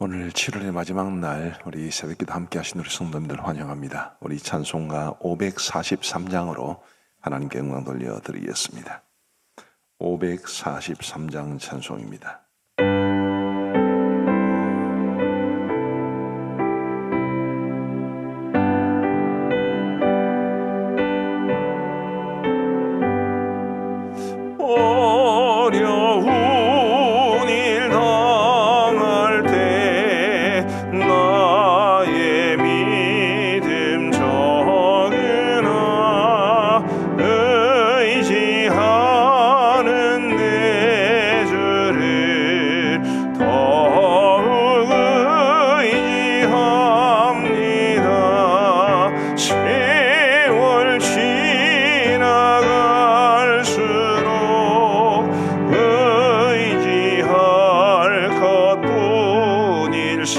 오늘 7월의 마지막 날 우리 새벽기도 함께 하신 우리 성도님들 환영합니다. 우리 찬송가 543장으로 하나님께 영광 돌려드리겠습니다. 543장 찬송입니다. 어려운 일 당할 때 나의 믿음 적으나 의지하는 내 주를 더욱 의지합니다. 세월 지나갈수록 의지할 것뿐일세.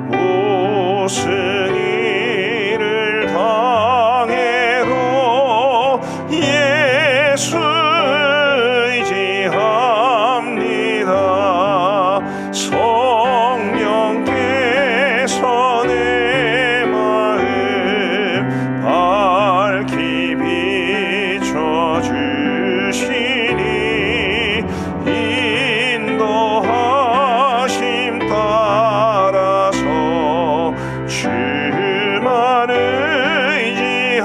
무슨 일을 당해도 예수 의지합니다. 성령께서 내 마음 밝히 비춰주시니 인도하심 따라서 주만 의지합니다.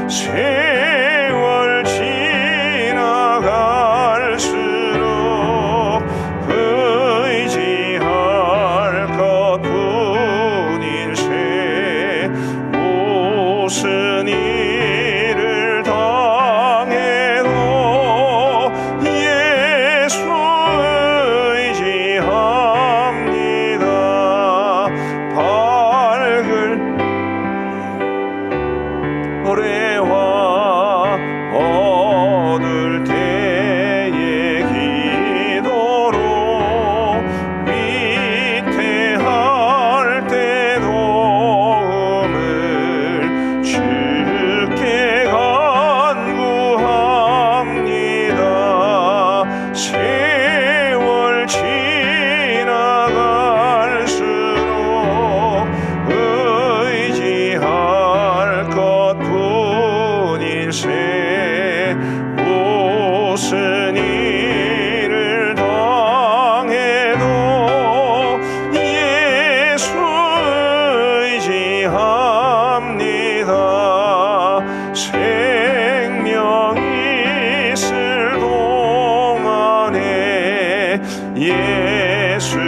세월 지나갈수록 의지할 것뿐일세. 무슨 일을 당해도 예수 의지합니다. 밝을 노래와 어두울 때의 기도로 위태할 때 도움을 주께 간구합니다. 세월 지나갈수록 의지할 것뿐일세. 무슨 일을 당해도 예수 의지합니다. 생명 있을 동안에 예수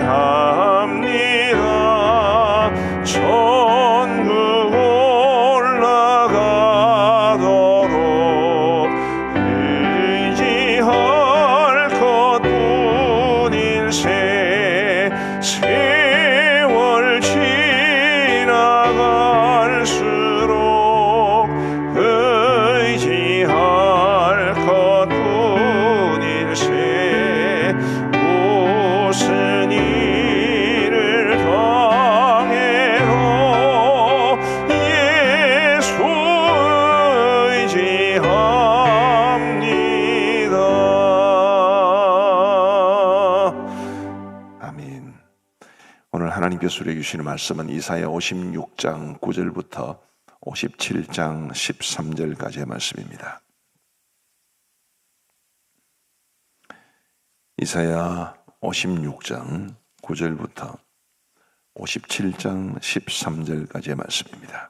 의지합니다. 천국 올라가도록 의지할 것뿐일세. 세월 지나갈수록 의지할 것뿐일세. 무슨 일을 당해도 예수 의지합니다. 아멘. 오늘 하나님께서 우리에게 주시는 말씀은 이사야 56장 9절부터 57장 13절까지의 말씀입니다. 이사야 56장 9절부터 57장 13절까지의 말씀입니다.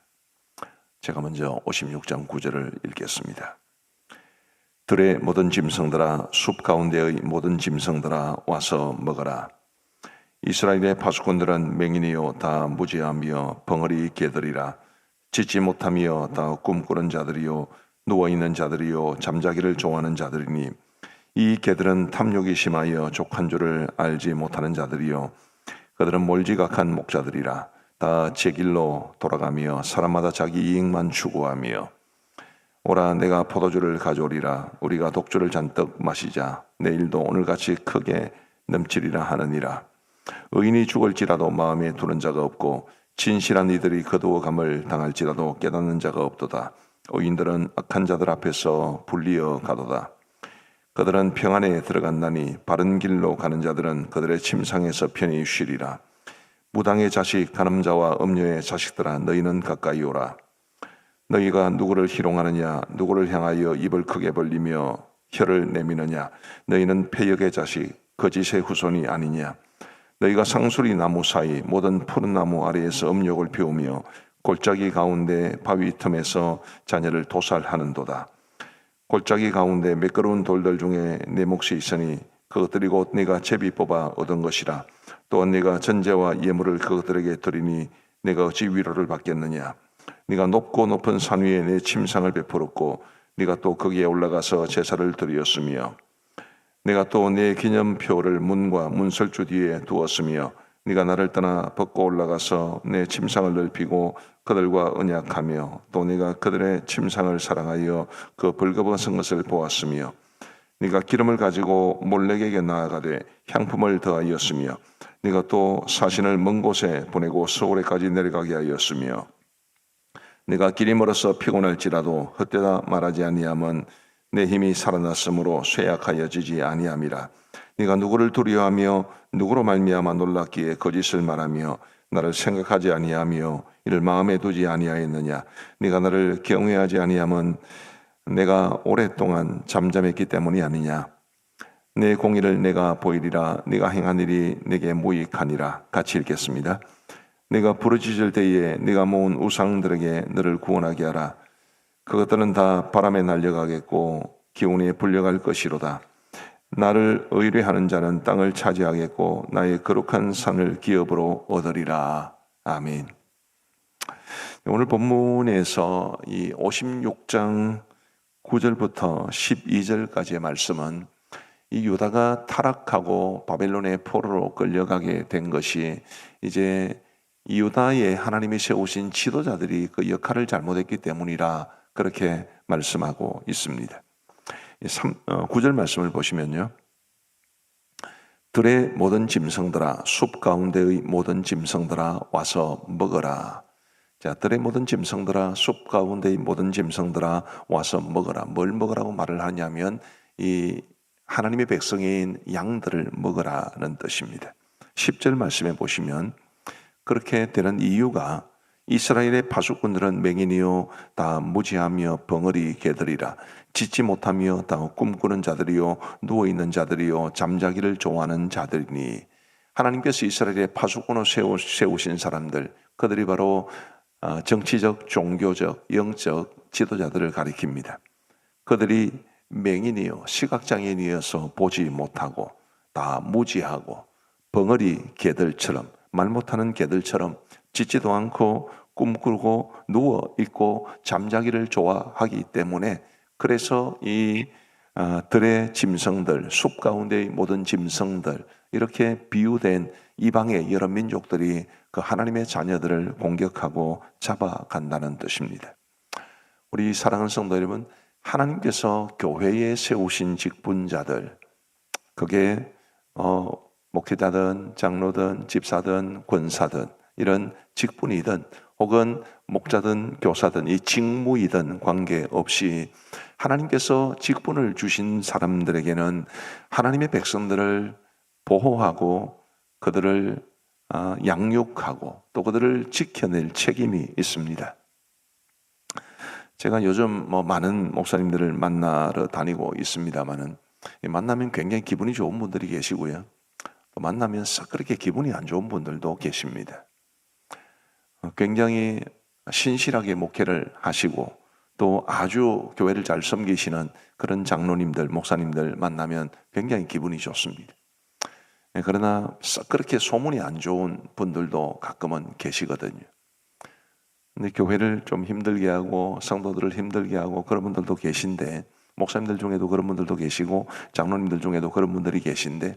제가 먼저 56장 9절을 읽겠습니다. 들의 모든 짐승들아, 숲 가운데의 모든 짐승들아, 와서 먹어라. 이스라엘의 파수꾼들은 맹인이요 다 무지하며 벙어리 개들이라. 짖지 못하며 다 꿈꾸는 자들이요 누워있는 자들이요 잠자기를 좋아하는 자들이니 이 개들은 탐욕이 심하여 족한 줄을 알지 못하는 자들이요 그들은 몰지각한 목자들이라. 다 제 길로 돌아가며 사람마다 자기 이익만 추구하며 오라 내가 포도주를 가져오리라. 우리가 독주를 잔뜩 마시자. 내일도 오늘같이 크게 넘치리라 하느니라. 의인이 죽을지라도 마음에 두는 자가 없고 진실한 이들이 거두어감을 당할지라도 깨닫는 자가 없도다. 의인들은 악한 자들 앞에서 불리어 가도다. 그들은 평안에 들어간다니 바른 길로 가는 자들은 그들의 침상에서 편히 쉬리라. 무당의 자식 간음자와 음녀의 자식들아 너희는 가까이 오라. 너희가 누구를 희롱하느냐 누구를 향하여 입을 크게 벌리며 혀를 내미느냐 너희는 패역의 자식 거짓의 후손이 아니냐. 너희가 상수리 나무 사이 모든 푸른 나무 아래에서 음욕을 피우며 골짜기 가운데 바위 틈에서 자녀를 도살하는도다. 골짜기 가운데 매끄러운 돌들 중에 내 몫이 있으니 그것들이 곧 네가 제비 뽑아 얻은 것이라. 또 네가 전제와 예물을 그것들에게 드리니 네가 어찌 위로를 받겠느냐. 네가 높고 높은 산 위에 내 침상을 베풀었고 네가 또 거기에 올라가서 제사를 드렸으며 내가 또 내 기념표를 문과 문설주 뒤에 두었으며 네가 나를 떠나 벗고 올라가서 내 침상을 넓히고 그들과 언약하며 또 네가 그들의 침상을 사랑하여 그 벌거벗은 것을 보았으며 네가 기름을 가지고 몰렉에게 나아가되 향품을 더하였으며 네가 또 사신을 먼 곳에 보내고 서울에까지 내려가게 하였으며 네가 길이 멀어서 피곤할지라도 헛되다 말하지 아니함은 내 힘이 살아났으므로 쇠약하여지지 아니함이라. 네가 누구를 두려워하며 누구로 말미암아 놀랐기에 거짓을 말하며 나를 생각하지 아니하며 이를 마음에 두지 아니하였느냐. 네가 나를 경외하지 아니함은 내가 오랫동안 잠잠했기 때문이 아니냐. 내 공의를 내가 보이리라. 네가 행한 일이 내게 무익하니라. 같이 읽겠습니다. 네가 부르짖을 때에 네가 모은 우상들에게 너를 구원하게 하라. 그것들은 다 바람에 날려가겠고 기운에 불려갈 것이로다. 나를 의뢰하는 자는 땅을 차지하겠고 나의 거룩한 산을 기업으로 얻으리라. 아멘. 오늘 본문에서 이 56장 9절부터 12절까지의 말씀은 이 유다가 타락하고 바벨론의 포로로 끌려가게 된 것이 이제 이 유다의 하나님이 세우신 지도자들이 그 역할을 잘못했기 때문이라 그렇게 말씀하고 있습니다. 9절 말씀을 보시면요. 들의 모든 짐승들아 숲 가운데의 모든 짐승들아 와서 먹어라. 자, 들의 모든 짐승들아 숲 가운데의 모든 짐승들아 와서 먹어라. 뭘 먹으라고 말을 하냐면 이 하나님의 백성인 양들을 먹으라는 뜻입니다. 10절 말씀에 보시면 그렇게 되는 이유가 이스라엘의 파수꾼들은 맹인이요 다 무지하며 벙어리 개들이라. 짖지 못하며 다 꿈꾸는 자들이요 누워있는 자들이요 잠자기를 좋아하는 자들이니. 하나님께서 이스라엘의 파수꾼으로 세우신 사람들, 그들이 바로 정치적, 종교적, 영적 지도자들을 가리킵니다. 그들이 맹인이요 시각장애인이어서 보지 못하고 다 무지하고 벙어리 개들처럼 말 못하는 개들처럼 짖지도 않고 꿈꾸고 누워있고 잠자기를 좋아하기 때문에 그래서 이 들의 짐승들, 숲 가운데의 모든 짐승들 이렇게 비유된 이방의 여러 민족들이 그 하나님의 자녀들을 공격하고 잡아간다는 뜻입니다. 우리 사랑하는 성도 여러분, 하나님께서 교회에 세우신 직분자들, 그게 목회자든 장로든 집사든 권사든 이런 직분이든 혹은 목자든 교사든 이 직무이든 관계없이 하나님께서 직분을 주신 사람들에게는 하나님의 백성들을 보호하고 그들을 양육하고 또 그들을 지켜낼 책임이 있습니다. 제가 요즘 많은 목사님들을 만나러 다니고 있습니다만은 만나면 굉장히 기분이 좋은 분들이 계시고요. 또 만나면 썩 그렇게 기분이 안 좋은 분들도 계십니다. 굉장히 신실하게 목회를 하시고 또 아주 교회를 잘 섬기시는 그런 장로님들, 목사님들 만나면 굉장히 기분이 좋습니다. 그러나 썩 그렇게 소문이 안 좋은 분들도 가끔은 계시거든요. 근데 교회를 좀 힘들게 하고 성도들을 힘들게 하고 그런 분들도 계신데 목사님들 중에도 그런 분들도 계시고 장로님들 중에도 그런 분들이 계신데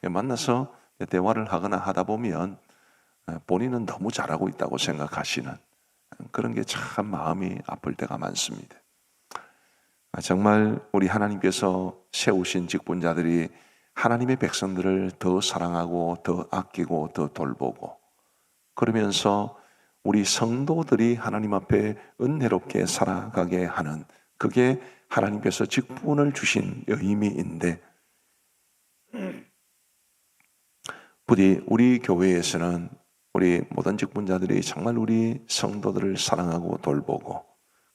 만나서 대화를 하거나 하다 보면 본인은 너무 잘하고 있다고 생각하시는 그런 게 참 마음이 아플 때가 많습니다. 정말 우리 하나님께서 세우신 직분자들이 하나님의 백성들을 더 사랑하고 더 아끼고 더 돌보고 그러면서 우리 성도들이 하나님 앞에 은혜롭게 살아가게 하는 그게 하나님께서 직분을 주신 의미인데, 부디 우리 교회에서는 우리 모든 직분자들이 정말 우리 성도들을 사랑하고 돌보고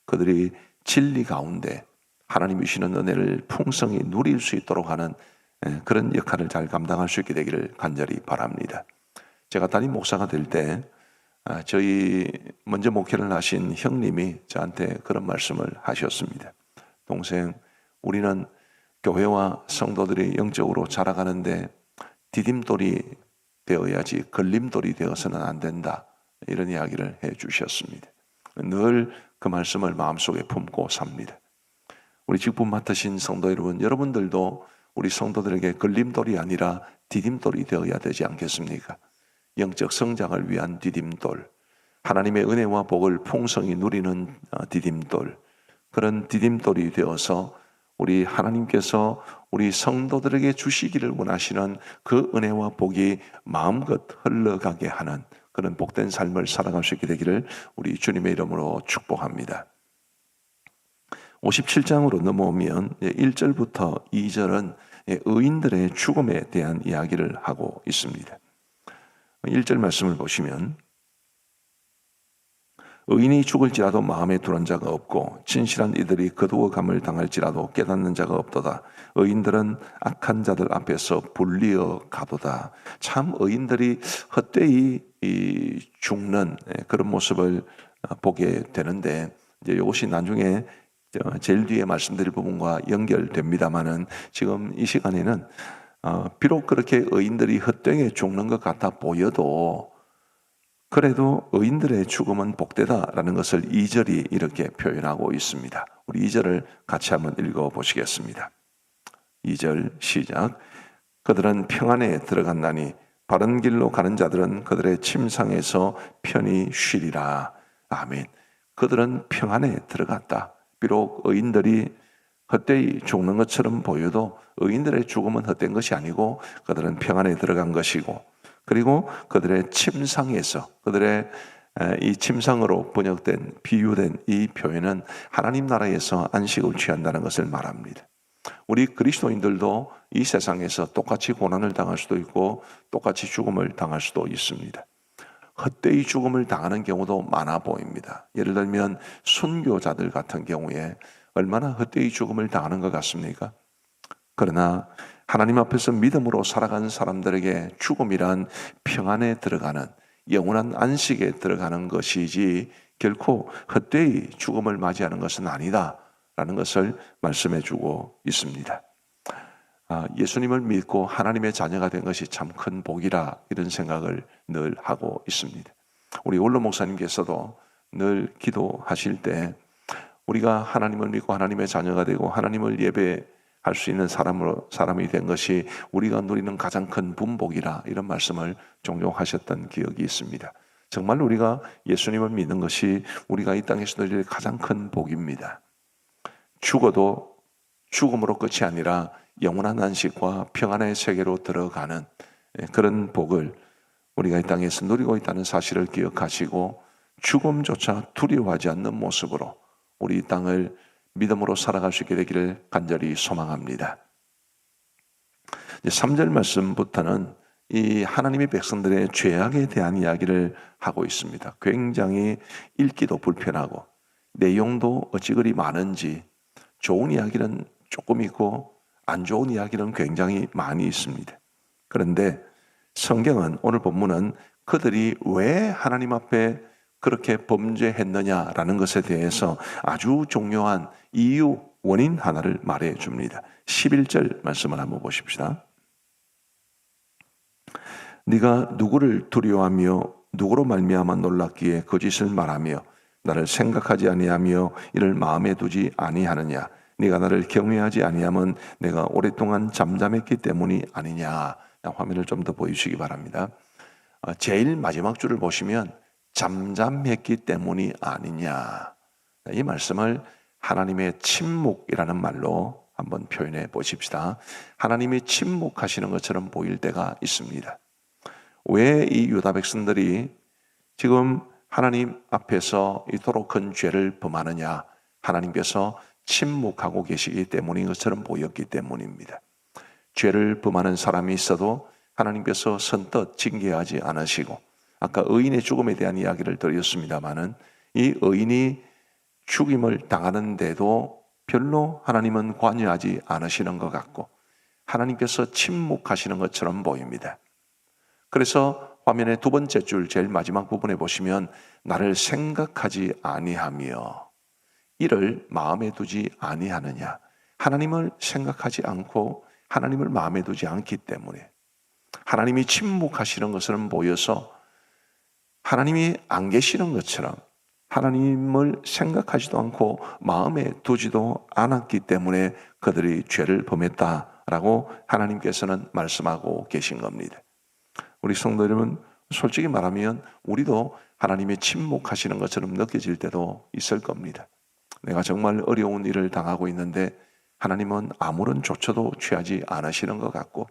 그들이 진리 가운데 하나님이 주시는 은혜를 풍성히 누릴 수 있도록 하는 그런 역할을 잘 감당할 수 있게 되기를 간절히 바랍니다. 제가 담임 목사가 될 때 저희 먼저 목회를 하신 형님이 저한테 그런 말씀을 하셨습니다. 동생, 우리는 교회와 성도들이 영적으로 자라가는데 디딤돌이 되어야지 걸림돌이 되어서는 안 된다, 이런 이야기를 해 주셨습니다. 늘 그 말씀을 마음속에 품고 삽니다. 우리 직분 맡으신 성도 여러분, 여러분들도 우리 성도들에게 걸림돌이 아니라 디딤돌이 되어야 되지 않겠습니까? 영적 성장을 위한 디딤돌, 하나님의 은혜와 복을 풍성히 누리는 디딤돌, 그런 디딤돌이 되어서 우리 하나님께서 우리 성도들에게 주시기를 원하시는 그 은혜와 복이 마음껏 흘러가게 하는 그런 복된 삶을 살아갈 수 있게 되기를 우리 주님의 이름으로 축복합니다. 57장으로 넘어오면 1절부터 2절은 의인들의 죽음에 대한 이야기를 하고 있습니다. 1절 말씀을 보시면, 의인이 죽을지라도 마음에 두는 자가 없고 진실한 이들이 거두어감을 당할지라도 깨닫는 자가 없도다. 의인들은 악한 자들 앞에서 불리어 가도다. 참 의인들이 헛되이 죽는 그런 모습을 보게 되는데, 이제 이것이 나중에 제일 뒤에 말씀드릴 부분과 연결됩니다만은, 지금 이 시간에는 비록 그렇게 의인들이 헛되게 죽는 것 같아 보여도 그래도 의인들의 죽음은 복되다라는 것을 2절이 이렇게 표현하고 있습니다. 우리 2절을 같이 한번 읽어보시겠습니다. 2절 시작. 그들은 평안에 들어간다니 바른 길로 가는 자들은 그들의 침상에서 편히 쉬리라. 아멘. 그들은 평안에 들어갔다. 비록 의인들이 헛되이 죽는 것처럼 보여도 의인들의 죽음은 헛된 것이 아니고 그들은 평안에 들어간 것이고, 그리고 그들의 침상에서, 그들의 이 침상으로 번역된 비유된 이 표현은 하나님 나라에서 안식을 취한다는 것을 말합니다. 우리 그리스도인들도 이 세상에서 똑같이 고난을 당할 수도 있고 똑같이 죽음을 당할 수도 있습니다. 헛되이 죽음을 당하는 경우도 많아 보입니다. 예를 들면 순교자들 같은 경우에 얼마나 헛되이 죽음을 당하는 것 같습니까? 그러나 하나님 앞에서 믿음으로 살아가는 사람들에게 죽음이란 평안에 들어가는 영원한 안식에 들어가는 것이지 결코 헛되이 죽음을 맞이하는 것은 아니다라는 것을 말씀해 주고 있습니다. 예수님을 믿고 하나님의 자녀가 된 것이 참 큰 복이라, 이런 생각을 늘 하고 있습니다. 우리 원로 목사님께서도 늘 기도하실 때 우리가 하나님을 믿고 하나님의 자녀가 되고 하나님을 예배할 수 있는 사람이 된 것이 우리가 누리는 가장 큰 분복이라, 이런 말씀을 종종 하셨던 기억이 있습니다. 정말 우리가 예수님을 믿는 것이 우리가 이 땅에서 누릴 가장 큰 복입니다. 죽어도 죽음으로 끝이 아니라 영원한 안식과 평안의 세계로 들어가는 그런 복을 우리가 이 땅에서 누리고 있다는 사실을 기억하시고 죽음조차 두려워하지 않는 모습으로 우리 이 땅을 믿음으로 살아갈 수 있게 되기를 간절히 소망합니다. 3절 말씀부터는 이 하나님의 백성들의 죄악에 대한 이야기를 하고 있습니다. 굉장히 읽기도 불편하고 내용도 어찌 그리 많은지, 좋은 이야기는 조금 있고 안 좋은 이야기는 굉장히 많이 있습니다. 그런데 성경은, 오늘 본문은 그들이 왜 하나님 앞에 그렇게 범죄했느냐라는 것에 대해서 아주 중요한 이유, 원인 하나를 말해 줍니다. 11절 말씀을 한번 보십시다. 네가 누구를 두려워하며 누구로 말미암아 놀랐기에 거짓을 말하며 나를 생각하지 아니하며 이를 마음에 두지 아니하느냐. 네가 나를 경외하지 아니하면 내가 오랫동안 잠잠했기 때문이 아니냐. 화면을 좀 더 보여주시기 바랍니다. 제일 마지막 줄을 보시면 잠잠했기 때문이 아니냐. 이 말씀을 하나님의 침묵이라는 말로 한번 표현해 보십시다. 하나님이 침묵하시는 것처럼 보일 때가 있습니다. 왜 이 유다 백성들이 지금 하나님 앞에서 이토록 큰 죄를 범하느냐? 하나님께서 침묵하고 계시기 때문인 것처럼 보였기 때문입니다. 죄를 범하는 사람이 있어도 하나님께서 선뜻 징계하지 않으시고, 아까 의인의 죽음에 대한 이야기를 드렸습니다마는 이 의인이 죽임을 당하는데도 별로 하나님은 관여하지 않으시는 것 같고 하나님께서 침묵하시는 것처럼 보입니다. 그래서 화면의 두 번째 줄 제일 마지막 부분에 보시면 나를 생각하지 아니하며 이를 마음에 두지 아니하느냐, 하나님을 생각하지 않고 하나님을 마음에 두지 않기 때문에 하나님이 침묵하시는 것은 보여서 하나님이 안 계시는 것처럼 하나님을 생각하지도 않고 마음에 두지도 않았기 때문에 그들이 죄를 범했다라고 하나님께서는 말씀하고 계신 겁니다. 우리 성도 여러분, 솔직히 말하면 우리도 하나님의 침묵하시는 것처럼 느껴질 때도 있을 겁니다. 내가 정말 어려운 일을 당하고 있는데 하나님은 아무런 조처도 취하지 않으시는 것 같고,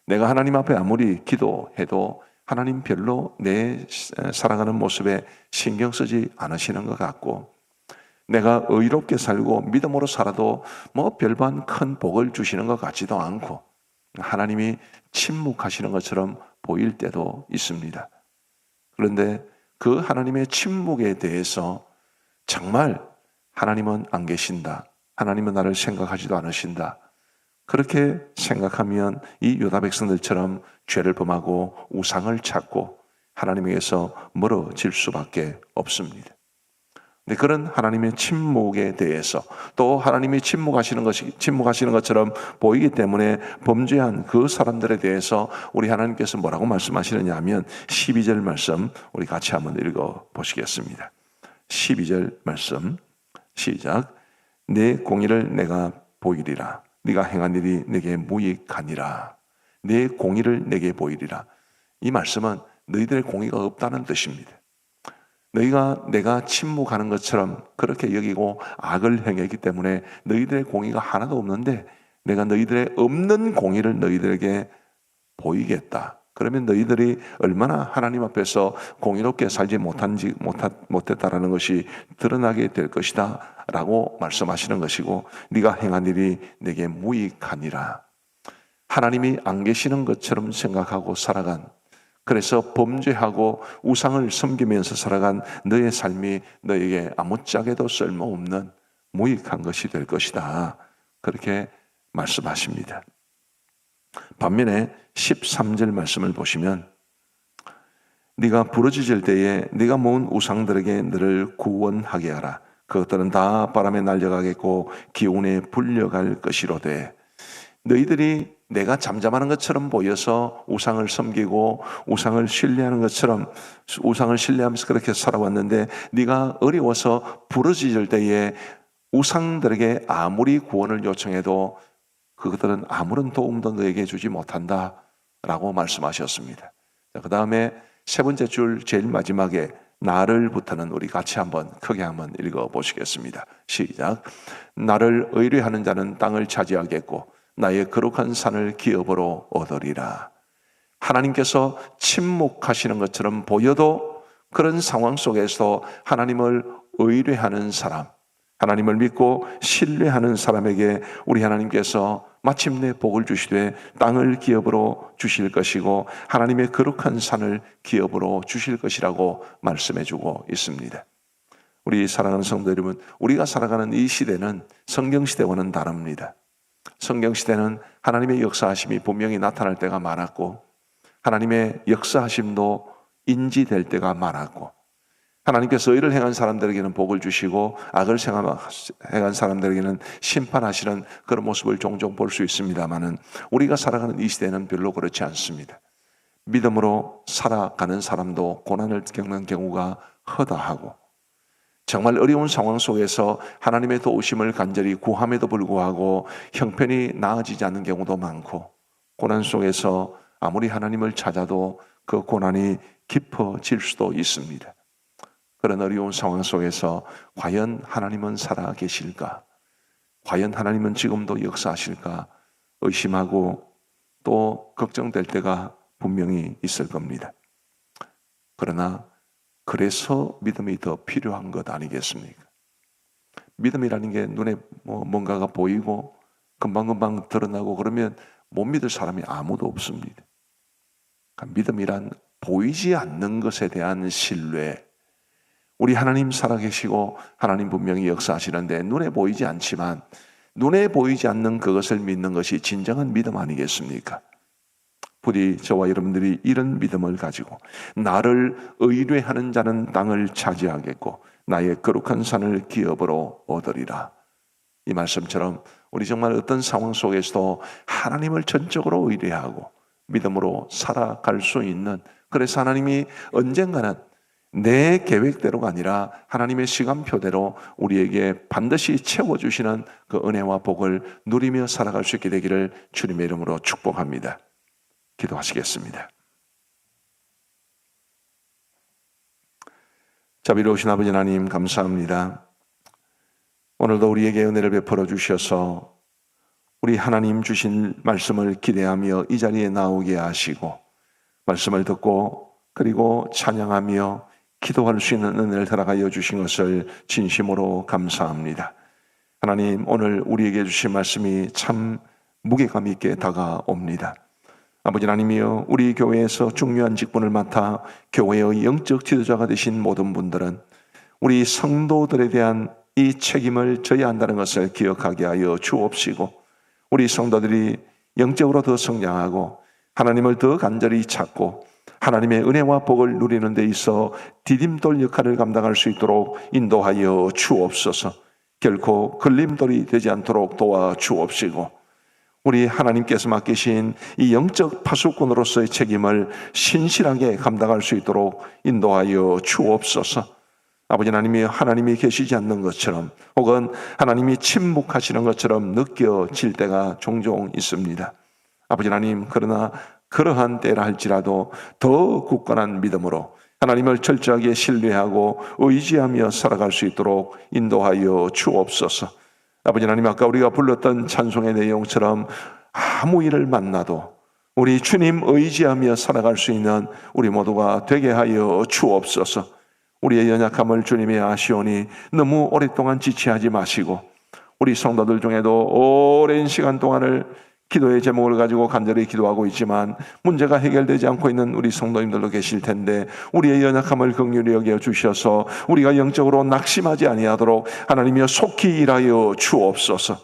내가 하나님 앞에 아무리 기도해도 하나님 별로 내 살아가는 모습에 신경 쓰지 않으시는 것 같고, 내가 의롭게 살고 믿음으로 살아도 뭐 별반 큰 복을 주시는 것 같지도 않고 하나님이 침묵하시는 것처럼 보일 때도 있습니다. 그런데 그 하나님의 침묵에 대해서 정말 하나님은 안 계신다, 하나님은 나를 생각하지도 않으신다, 그렇게 생각하면 이 유다 백성들처럼 죄를 범하고 우상을 찾고 하나님에게서 멀어질 수밖에 없습니다. 근데 그런 하나님의 침묵에 대해서, 또 하나님이 침묵하시는 것처럼 보이기 때문에 범죄한 그 사람들에 대해서 우리 하나님께서 뭐라고 말씀하시느냐 하면 12절 말씀 우리 같이 한번 읽어 보시겠습니다. 12절 말씀 시작. 내 공의를 내가 보이리라. 네가 행한 일이 내게 무익하니라. 내 공의를 내게 보이리라. 이 말씀은 너희들의 공의가 없다는 뜻입니다. 너희가 내가 침묵하는 것처럼 그렇게 여기고 악을 행했기 때문에 너희들의 공의가 하나도 없는데 내가 너희들의 없는 공의를 너희들에게 보이겠다. 그러면 너희들이 얼마나 하나님 앞에서 공의롭게 살지 못했다라는 것이 드러나게 될 것이다 라고 말씀하시는 것이고, 네가 행한 일이 내게 무익하니라. 하나님이 안 계시는 것처럼 생각하고 살아간, 그래서 범죄하고 우상을 섬기면서 살아간 너의 삶이 너에게 아무짝에도 쓸모없는 무익한 것이 될 것이다, 그렇게 말씀하십니다. 반면에 13절 말씀을 보시면 네가 부르짖을 때에 네가 모은 우상들에게 너를 구원하게 하라. 그것들은 다 바람에 날려가겠고 기운에 불려갈 것이로되, 너희들이 내가 잠잠하는 것처럼 보여서 우상을 섬기고 우상을 신뢰하는 것처럼 우상을 신뢰하면서 그렇게 살아왔는데 네가 어려워서 부르짖을 때에 우상들에게 아무리 구원을 요청해도 그것들은 아무런 도움도 너에게 주지 못한다 라고 말씀하셨습니다. 그 다음에 세 번째 줄 제일 마지막에 나를부터는 우리 같이 한번 크게 한번 읽어 보시겠습니다. 시작. 나를 의뢰하는 자는 땅을 차지하겠고 나의 거룩한 산을 기업으로 얻으리라. 하나님께서 침묵하시는 것처럼 보여도 그런 상황 속에서 하나님을 의뢰하는 사람, 하나님을 믿고 신뢰하는 사람에게 우리 하나님께서 마침내 복을 주시되 땅을 기업으로 주실 것이고 하나님의 거룩한 산을 기업으로 주실 것이라고 말씀해 주고 있습니다. 우리 사랑하는 성도 여러분, 우리가 살아가는 이 시대는 성경시대와는 다릅니다. 성경시대는 하나님의 역사하심이 분명히 나타날 때가 많았고 하나님의 역사하심도 인지될 때가 많았고 하나님께서 의를 행한 사람들에게는 복을 주시고 악을 행한 사람들에게는 심판하시는 그런 모습을 종종 볼 수 있습니다만은 우리가 살아가는 이 시대는 별로 그렇지 않습니다. 믿음으로 살아가는 사람도 고난을 겪는 경우가 허다하고 정말 어려운 상황 속에서 하나님의 도우심을 간절히 구함에도 불구하고 형편이 나아지지 않는 경우도 많고 고난 속에서 아무리 하나님을 찾아도 그 고난이 깊어질 수도 있습니다. 그런 어려운 상황 속에서 과연 하나님은 살아 계실까? 과연 하나님은 지금도 역사하실까? 의심하고 또 걱정될 때가 분명히 있을 겁니다. 그러나 그래서 믿음이 더 필요한 것 아니겠습니까? 믿음이라는 게 눈에 뭔가가 보이고 금방금방 드러나고 그러면 못 믿을 사람이 아무도 없습니다. 그러니까 믿음이란 보이지 않는 것에 대한 신뢰. 우리 하나님 살아계시고 하나님 분명히 역사하시는데 눈에 보이지 않지만 눈에 보이지 않는 그것을 믿는 것이 진정한 믿음 아니겠습니까? 부디 저와 여러분들이 이런 믿음을 가지고 나를 의뢰하는 자는 땅을 차지하겠고 나의 거룩한 산을 기업으로 얻으리라. 이 말씀처럼 우리 정말 어떤 상황 속에서도 하나님을 전적으로 의뢰하고 믿음으로 살아갈 수 있는, 그래서 하나님이 언젠가는 내 계획대로가 아니라 하나님의 시간표대로 우리에게 반드시 채워주시는 그 은혜와 복을 누리며 살아갈 수 있게 되기를 주님의 이름으로 축복합니다. 기도하시겠습니다. 자비로우신 아버지 하나님 감사합니다. 오늘도 우리에게 은혜를 베풀어 주셔서 우리 하나님 주신 말씀을 기대하며 이 자리에 나오게 하시고 말씀을 듣고 그리고 찬양하며 기도할 수 있는 은혜를 허락하여 주신 것을 진심으로 감사합니다. 하나님, 오늘 우리에게 주신 말씀이 참 무게감 있게 다가옵니다. 아버지 하나님이여, 우리 교회에서 중요한 직분을 맡아 교회의 영적 지도자가 되신 모든 분들은 우리 성도들에 대한 이 책임을 져야 한다는 것을 기억하게 하여 주옵시고, 우리 성도들이 영적으로 더 성장하고 하나님을 더 간절히 찾고 하나님의 은혜와 복을 누리는 데 있어 디딤돌 역할을 감당할 수 있도록 인도하여 주옵소서. 결코 걸림돌이 되지 않도록 도와주옵시고, 우리 하나님께서 맡기신 이 영적 파수꾼으로서의 책임을 신실하게 감당할 수 있도록 인도하여 주옵소서. 아버지 하나님이 하나님이 계시지 않는 것처럼 혹은 하나님이 침묵하시는 것처럼 느껴질 때가 종종 있습니다. 아버지 하나님, 그러나 그러한 때라 할지라도 더 굳건한 믿음으로 하나님을 철저하게 신뢰하고 의지하며 살아갈 수 있도록 인도하여 주옵소서. 아버지 하나님, 아까 우리가 불렀던 찬송의 내용처럼 아무 일을 만나도 우리 주님 의지하며 살아갈 수 있는 우리 모두가 되게 하여 주옵소서. 우리의 연약함을 주님이 아시오니 너무 오랫동안 지체하지 마시고, 우리 성도들 중에도 오랜 시간 동안을 기도의 제목을 가지고 간절히 기도하고 있지만 문제가 해결되지 않고 있는 우리 성도님들도 계실 텐데, 우리의 연약함을 긍휼히 여겨 주셔서 우리가 영적으로 낙심하지 아니하도록 하나님이여 속히 일하여 주옵소서.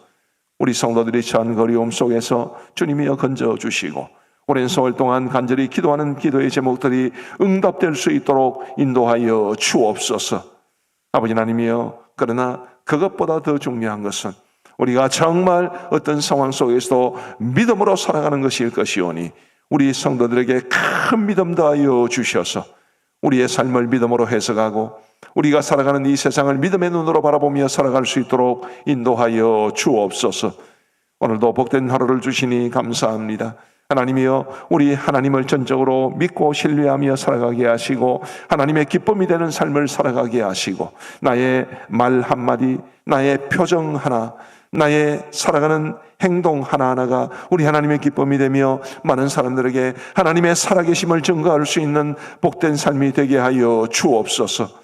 우리 성도들이 처한 거리움 속에서 주님이여 건져 주시고 오랜 세월 동안 간절히 기도하는 기도의 제목들이 응답될 수 있도록 인도하여 주옵소서. 아버지 하나님이여, 그러나 그것보다 더 중요한 것은 우리가 정말 어떤 상황 속에서도 믿음으로 살아가는 것일 것이오니 우리 성도들에게 큰 믿음 더하여 주셔서 우리의 삶을 믿음으로 해석하고 우리가 살아가는 이 세상을 믿음의 눈으로 바라보며 살아갈 수 있도록 인도하여 주옵소서. 오늘도 복된 하루를 주시니 감사합니다. 하나님이여, 우리 하나님을 전적으로 믿고 신뢰하며 살아가게 하시고 하나님의 기쁨이 되는 삶을 살아가게 하시고 나의 말 한마디, 나의 표정 하나, 나의 살아가는 행동 하나하나가 우리 하나님의 기쁨이 되며 많은 사람들에게 하나님의 살아계심을 증거할 수 있는 복된 삶이 되게 하여 주옵소서.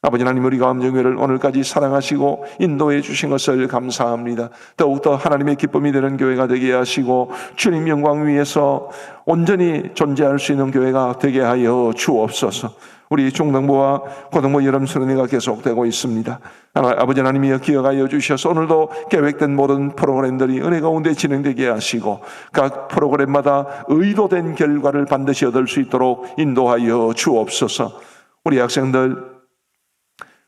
아버지 하나님, 우리 가음정교회를 오늘까지 사랑하시고 인도해 주신 것을 감사합니다. 더욱더 하나님의 기쁨이 되는 교회가 되게 하시고 주님 영광 위에서 온전히 존재할 수 있는 교회가 되게 하여 주옵소서. 우리 중등부와 고등부 여름 수련회가 계속되고 있습니다. 아버지 하나님이여, 기억하여 주셔서 오늘도 계획된 모든 프로그램들이 은혜 가운데 진행되게 하시고 각 프로그램마다 의도된 결과를 반드시 얻을 수 있도록 인도하여 주옵소서. 우리 학생들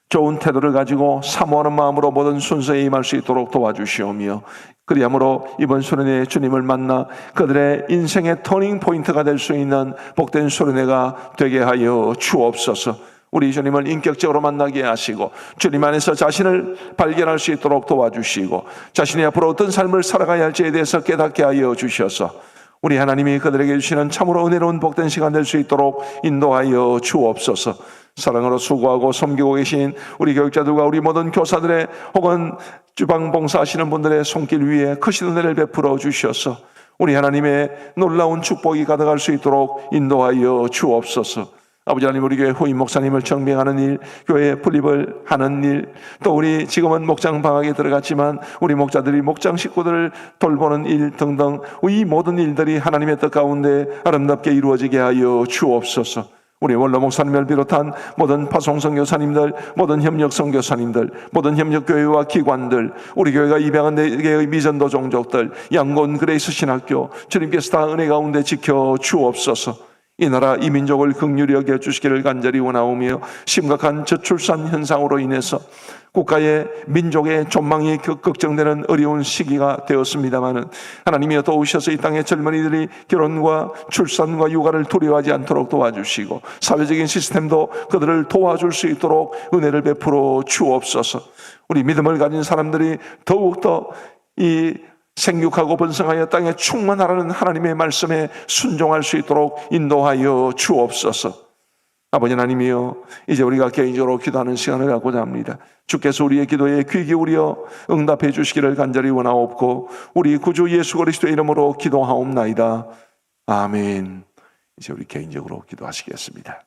좋은 태도를 가지고 사모하는 마음으로 모든 순서에 임할 수 있도록 도와주시오며, 그리함으로 이번 수련회에 주님을 만나 그들의 인생의 터닝 포인트가 될 수 있는 복된 수련회가 되게 하여 주옵소서. 우리 주님을 인격적으로 만나게 하시고 주님 안에서 자신을 발견할 수 있도록 도와주시고 자신이 앞으로 어떤 삶을 살아가야 할지에 대해서 깨닫게 하여 주셔서 우리 하나님이 그들에게 주시는 참으로 은혜로운 복된 시간 될 수 있도록 인도하여 주옵소서. 사랑으로 수고하고 섬기고 계신 우리 교육자들과 우리 모든 교사들의 혹은 주방 봉사하시는 분들의 손길 위에 크신 은혜를 베풀어 주셔서 우리 하나님의 놀라운 축복이 가득할 수 있도록 인도하여 주옵소서. 아버지 하나님, 우리 교회 후임 목사님을 청빙하는 일, 교회 분립을 하는 일, 또 우리 지금은 목장 방학에 들어갔지만 우리 목자들이 목장 식구들을 돌보는 일 등등, 이 모든 일들이 하나님의 뜻 가운데 아름답게 이루어지게 하여 주옵소서. 우리 원로 목사님을 비롯한 모든 파송 선교사님들, 모든 협력 선교사님들, 모든 협력 교회와 기관들, 우리 교회가 입양한 4개의 미전도 종족들, 양곤 그레이스 신학교, 주님께서 다 은혜 가운데 지켜 주옵소서. 이 나라 이 민족을 긍휼히 여겨 주시기를 간절히 원하오며, 심각한 저출산 현상으로 인해서 국가의 민족의 전망이 걱정되는 어려운 시기가 되었습니다마는 하나님이 도우셔서 이 땅의 젊은이들이 결혼과 출산과 육아를 두려워하지 않도록 도와주시고, 사회적인 시스템도 그들을 도와줄 수 있도록 은혜를 베풀어 주옵소서. 우리 믿음을 가진 사람들이 더욱더 이 생육하고 번성하여 땅에 충만하라는 하나님의 말씀에 순종할 수 있도록 인도하여 주옵소서. 아버지 하나님이여, 이제 우리가 개인적으로 기도하는 시간을 갖고자 합니다. 주께서 우리의 기도에 귀 기울여 응답해 주시기를 간절히 원하옵고, 우리 구주 예수 그리스도의 이름으로 기도하옵나이다. 아멘. 이제 우리 개인적으로 기도하시겠습니다.